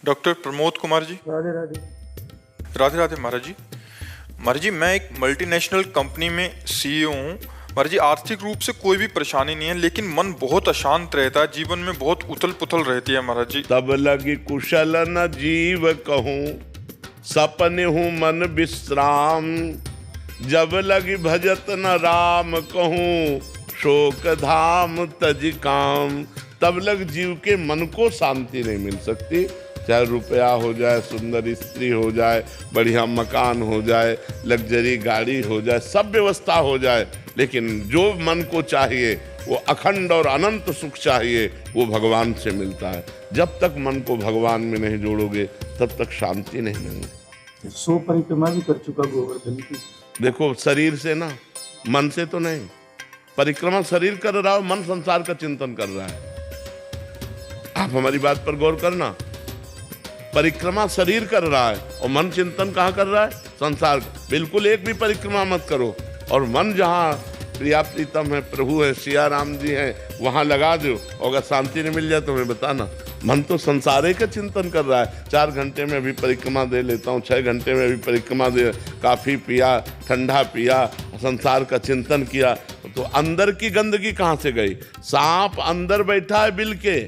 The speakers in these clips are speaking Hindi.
डॉक्टर प्रमोद कुमार जी। राधे राधे। राधे राधे महाराज जी। महाराज जी, मैं एक मल्टीनेशनल कंपनी में सीईओ हूँ। महाराज जी, आर्थिक रूप से कोई भी परेशानी नहीं है, लेकिन मन बहुत अशांत रहता है, जीवन में बहुत उथल पुथल रहती है महाराज जी। तब लगी कुशल न जीव कहूँ, सपने हूँ मन विश्राम। जब लगी भजत न राम कहूँ, शोक धाम तज काम। तब लग जीव के मन को शांति नहीं मिल सकती। चाहे रुपया हो जाए, सुंदर स्त्री हो जाए, बढ़िया मकान हो जाए, लग्जरी गाड़ी हो जाए, सब व्यवस्था हो जाए, लेकिन जो मन को चाहिए वो अखंड और अनंत सुख चाहिए, वो भगवान से मिलता है। जब तक मन को भगवान में नहीं जोड़ोगे तब तक शांति नहीं मिलेगी। 100 परिक्रमा भी कर चुका गोवर्धन की। देखो, शरीर से ना, मन से तो नहीं। परिक्रमा शरीर कर रहा हो, मन संसार का चिंतन कर रहा है। आप हमारी बात पर गौर करना। परिक्रमा शरीर कर रहा है और मन चिंतन कहाँ कर रहा है? संसार का। बिल्कुल एक भी परिक्रमा मत करो और मन जहाँ प्रिया प्रीतम है, प्रभु है, सिया राम जी हैं, वहाँ लगा दो। अगर शांति नहीं मिल जाए तो मैं बताना। मन तो संसारे का चिंतन कर रहा है। 4 घंटे में अभी परिक्रमा दे लेता हूँ, 6 घंटे में अभी परिक्रमा दे, काफ़ी पिया, ठंडा पिया, संसार का चिंतन किया, तो अंदर की गंदगी कहाँ से गई? सांप अंदर बैठा है बिल के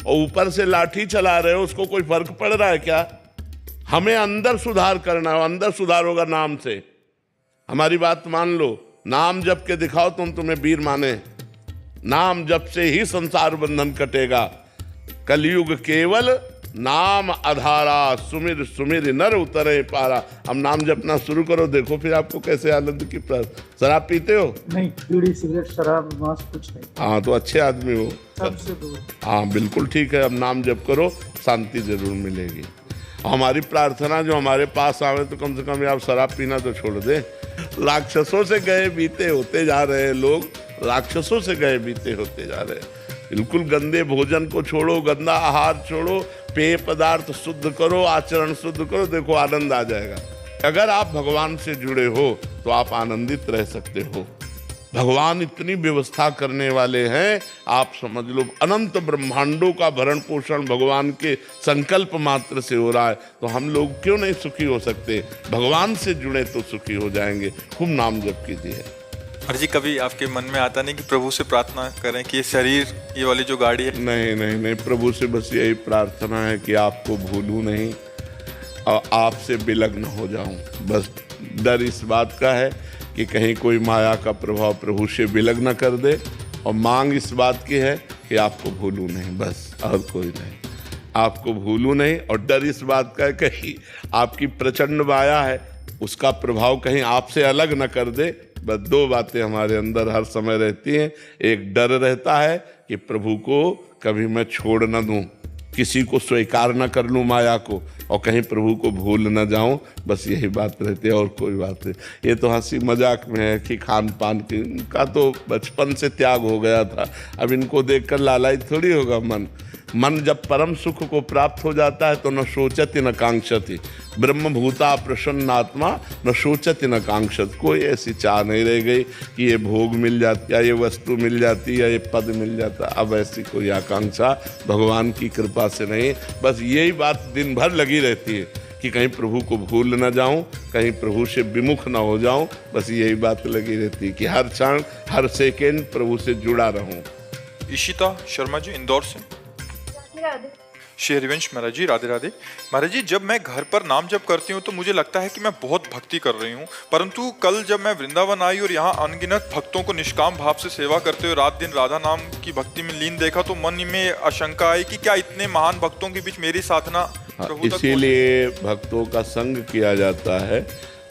और ऊपर से लाठी चला रहे हो, उसको कोई फर्क पड़ रहा है क्या? हमें अंदर सुधार करना है। अंदर सुधार होगा नाम से। हमारी बात मान लो, नाम जप के दिखाओ, तुम तुम्हें वीर माने। नाम जप से ही संसार बंधन कटेगा। कलयुग केवल नाम आधारा, सुमिर सुमिर नर उतरे पारा। हम नाम जपना शुरू करो, देखो फिर आपको कैसे आनंद की प्राप्ति। शराब पीते हो? नहीं, बीड़ी सिगरेट शराब मांस कुछ नहीं। हाँ, तो अच्छे आदमी हो। सबसे दूर। हाँ, बिल्कुल ठीक है। अब नाम जप करो, शांति जरूर मिलेगी। हमारी प्रार्थना जो हमारे पास आवे तो कम से कम आप शराब पीना तो छोड़ दे। राक्षसों से गए बीते होते जा रहे हैं लोग, राक्षसों से गए बीते होते जा रहे हैं। बिल्कुल गंदे भोजन को छोड़ो, गंदा आहार छोड़ो, पेय पदार्थ शुद्ध करो, आचरण शुद्ध करो, देखो आनंद आ जाएगा। अगर आप भगवान से जुड़े हो तो आप आनंदित रह सकते हो। भगवान इतनी व्यवस्था करने वाले हैं, आप समझ लो अनंत ब्रह्मांडों का भरण पोषण भगवान के संकल्प मात्र से हो रहा है, तो हम लोग क्यों नहीं सुखी हो सकते? भगवान से जुड़े तो सुखी हो जाएंगे। खूब नाम जप कीजिए। महाराज जी, कभी आपके मन में आता नहीं कि प्रभु से प्रार्थना करें कि ये शरीर, ये वाली जो गाड़ी है? नहीं नहीं नहीं, प्रभु से बस यही प्रार्थना है कि आपको भूलूं नहीं और आपसे विलग्न हो जाऊं। बस डर इस बात का है कि कहीं कोई माया का प्रभाव प्रभु से विलग्न न कर दे, और मांग इस बात की है कि आपको भूलूं नहीं, बस और कोई नहीं। आपको भूलूं नहीं, और डर इस बात का है कहीं आपकी प्रचंड माया है, उसका प्रभाव कहीं आपसे अलग न कर दे। बस 2 बातें हमारे अंदर हर समय रहती हैं। एक डर रहता है कि प्रभु को कभी मैं छोड़ न दूं, किसी को स्वीकार न कर लूं माया को, और कहीं प्रभु को भूल न जाऊं। बस यही बात रहती है और कोई बात नहीं। ये तो हंसी मजाक में है कि खान पान का तो बचपन से त्याग हो गया था, अब इनको देखकर लालायित थोड़ी होगा मन। मन जब परम सुख को प्राप्त हो जाता है तो न सोचति न कांक्षति। ब्रह्मभूता प्रसन्नात्मा न सोचति न कांक्षति। कोई ऐसी चाह नहीं रह गई कि ये भोग मिल जाती, या ये वस्तु मिल जाती, या ये पद मिल जाता। अब ऐसी कोई आकांक्षा भगवान की कृपा से नहीं। बस यही बात दिन भर लगी रहती है कि कहीं प्रभु को भूल न जाऊं, कहीं प्रभु से विमुख न हो जाऊं। बस यही बात लगी रहती है कि हर क्षण हर सेकेंड प्रभु से जुड़ा रहूं। इशिता शर्मा जी, इंदौर से। श्री हरिवंश महाराज जी, राधे राधे। महाराज जी, जब मैं घर पर नाम जप करती हूँ तो मुझे लगता है कि मैं बहुत भक्ति कर रही हूँ, परंतु कल जब मैं वृंदावन आई और यहाँ अनगिनत भक्तों को निष्काम भाव से सेवा करते हुए रात दिन राधा नाम की भक्ति में लीन देखा, तो मन में आशंका आई कि क्या इतने महान भक्तों के बीच मेरी साधना प्रभु तक? इसीलिए भक्तों का संग किया जाता है।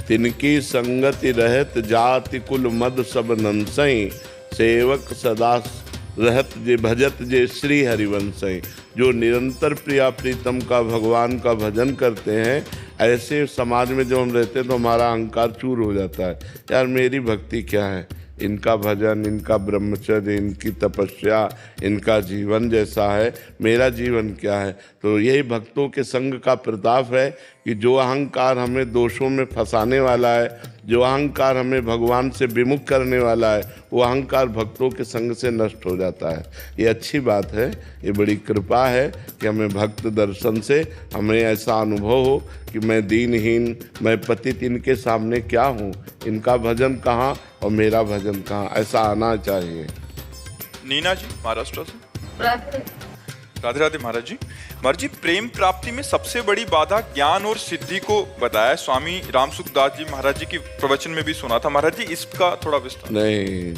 तिनकी संगति रहत जाति कुल मद सब नंसई, सेवक सदा रहत जे भजत जे श्री हरिवंशई। जो निरंतर प्रिया प्रीतम का, भगवान का भजन करते हैं, ऐसे समाज में जब हम रहते हैं तो हमारा अहंकार चूर हो जाता है। यार मेरी भक्ति क्या है, इनका भजन, इनका ब्रह्मचर्य, इनकी तपस्या, इनका जीवन जैसा है, मेरा जीवन क्या है। तो यही भक्तों के संग का प्रताप है कि जो अहंकार हमें दोषों में फंसाने वाला है, जो अहंकार हमें भगवान से विमुख करने वाला है, वो अहंकार भक्तों के संग से नष्ट हो जाता है। ये अच्छी बात है, ये बड़ी कृपा है कि हमें भक्त दर्शन से हमें ऐसा अनुभव हो कि मैं दीनहीन, मैं पतित, इनके सामने क्या हूँ, इनका भजन कहाँ और मेरा भजन कहाँ, ऐसा आना चाहिए। नीना जी महाराष्ट्र से। राधे राधे महाराज जी। महाराज जी, प्रेम प्राप्ति में सबसे बड़ी बाधा ज्ञान और सिद्धि को बताया स्वामी रामसुखदास जी महाराज जी की प्रवचन में भी सुना था। महाराज जी, इसका थोड़ा विस्तार। नहीं,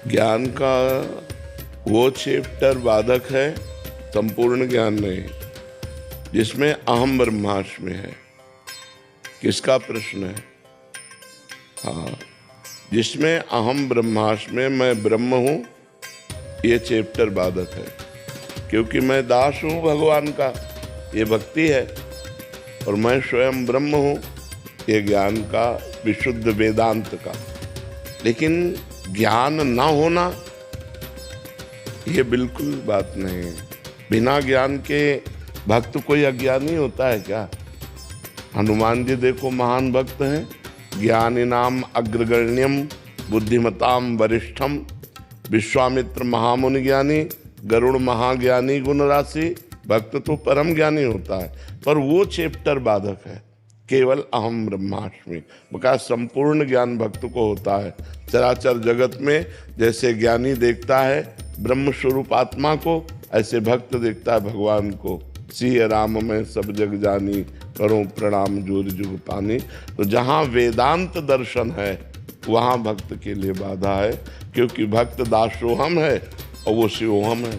ज्ञान का वो चैप्टर बाधक है, संपूर्ण ज्ञान नहीं, जिसमें अहम ब्रह्मास्मि है। किसका प्रश्न है? हाँ, जिसमें अहम ब्रह्मास्मि, मैं ब्रह्म हूँ, ये चैप्टर बाधक है, क्योंकि मैं दास हूँ भगवान का, ये भक्ति है, और मैं स्वयं ब्रह्म हूँ, ये ज्ञान का, विशुद्ध वेदांत का। लेकिन ज्ञान ना होना ये बिल्कुल बात नहीं है। बिना ज्ञान के भक्त कोई अज्ञानी होता है क्या? हनुमान जी देखो महान भक्त हैं, ज्ञानिनाम अग्रगण्यम बुद्धिमताम वरिष्ठम, विश्वामित्र महामुनि ज्ञानी, गरुड़ महाज्ञानी गुण राशि। भक्त तो परम ज्ञानी होता है, पर वो चैप्टर बाधक है, केवल अहम ब्रह्मास्मि। बका संपूर्ण ज्ञान भक्त को होता है। चराचर जगत में जैसे ज्ञानी देखता है ब्रह्म स्वरूप आत्मा को, ऐसे भक्त देखता है भगवान को। सिय राम में सब जग जानी, करो प्रणाम जोर जुग पानी। तो जहाँ वेदांत दर्शन है वहाँ भक्त के लिए बाधा है, क्योंकि भक्त दासोहम है और वो शिवोहम है,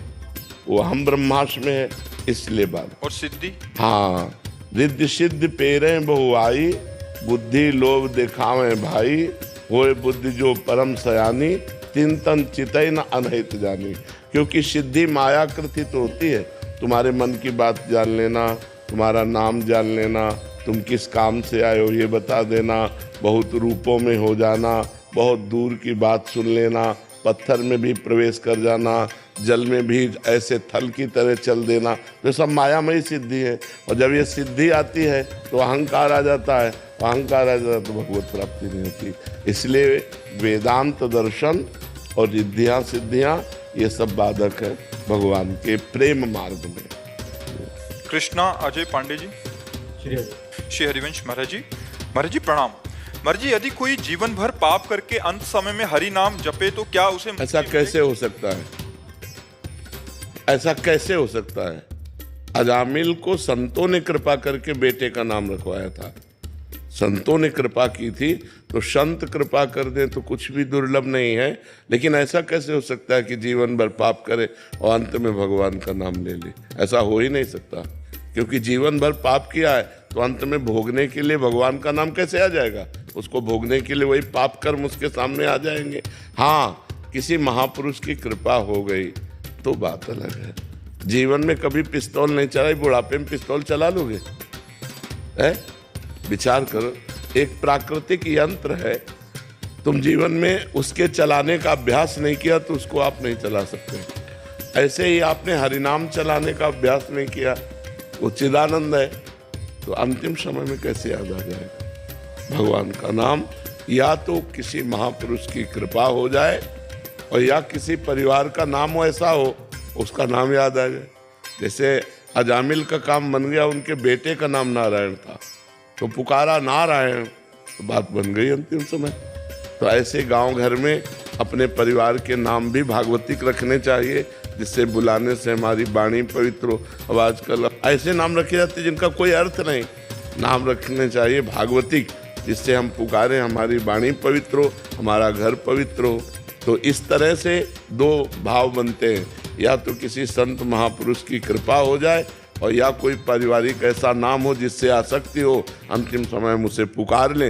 वो हम ब्रह्मास्मि है, इसलिए बाधा। और सिद्धि? हाँ, रिद्धि सिद्धि पेरे बहु आई, बुद्धि लोभ दिखावे भाई, होए बुद्धि जो परम सयानी, तीन तन चितई न अनहित जानी। क्योंकि सिद्धि मायाकृति तो होती है, तुम्हारे मन की बात जान लेना, तुम्हारा नाम जान लेना, तुम किस काम से आए हो ये बता देना, बहुत रूपों में हो जाना, बहुत दूर की बात सुन लेना, पत्थर में भी प्रवेश कर जाना, जल में भी ऐसे थल की तरह चल देना, तो सब मायामयी सिद्धि है। और जब ये सिद्धि आती है तो अहंकार आ जाता है, अहंकार आ जाता है तो भगवत प्राप्ति नहीं होती। इसलिए वेदांत दर्शन और रिद्धियाँ सिद्धियाँ ये सब बाधक है भगवान के प्रेम मार्ग में। कृष्णा अजय पांडे जी। श्री हरिवंश महाराज जी। महाराज जी प्रणाम। महाराज जी, यदि कोई जीवन भर पाप करके अंत समय में हरि नाम जपे तो क्या उसे ऐसा कैसे हो सकता है? ऐसा कैसे हो सकता है? अजामिल को संतों ने कृपा करके बेटे का नाम रखवाया था, संतों ने कृपा की थी, तो संत कृपा कर दें तो कुछ भी दुर्लभ नहीं है। लेकिन ऐसा कैसे हो सकता है कि जीवन भर पाप करे और अंत में भगवान का नाम ले ले? ऐसा हो ही नहीं सकता, क्योंकि जीवन भर पाप किया है तो अंत में भोगने के लिए भगवान का नाम कैसे आ जाएगा? उसको भोगने के लिए वही पाप कर्म उसके सामने आ जाएंगे। हाँ, किसी महापुरुष की कृपा हो गई तो बात अलग है। जीवन में कभी पिस्तौल नहीं चलाई, बुढ़ापे में पिस्तौल चला लोगे? विचार करो, एक प्राकृतिक यंत्र है, तुम जीवन में उसके चलाने का अभ्यास नहीं किया तो उसको आप नहीं चला सकते। ऐसे ही आपने हरिनाम चलाने का अभ्यास नहीं किया, वो चिदानंद है, तो अंतिम समय में कैसे याद आ जाएगा भगवान का नाम? या तो किसी महापुरुष की कृपा हो जाए और या किसी परिवार का नाम हो ऐसा हो उसका नाम याद आ जाए। जैसे अजामिल का काम बन गया, उनके बेटे का नाम नारायण था तो पुकारा नारायण, तो बात बन गई अंतिम समय। तो ऐसे गांव घर में अपने परिवार के नाम भी भागवतिक रखने चाहिए, जिससे बुलाने से हमारी वाणी पवित्र हो। अब आजकल ऐसे नाम रखे जाते जिनका कोई अर्थ नहीं, नाम रखने चाहिए भागवतिक, जिससे हम पुकारें हमारी वाणी पवित्र हो, हमारा घर पवित्र हो। तो इस तरह से दो भाव बनते हैं, या तो किसी संत महापुरुष की कृपा हो जाए और या कोई पारिवारिक ऐसा नाम हो जिससे आसक्ति हो, अंतिम समय हम उसे पुकार लें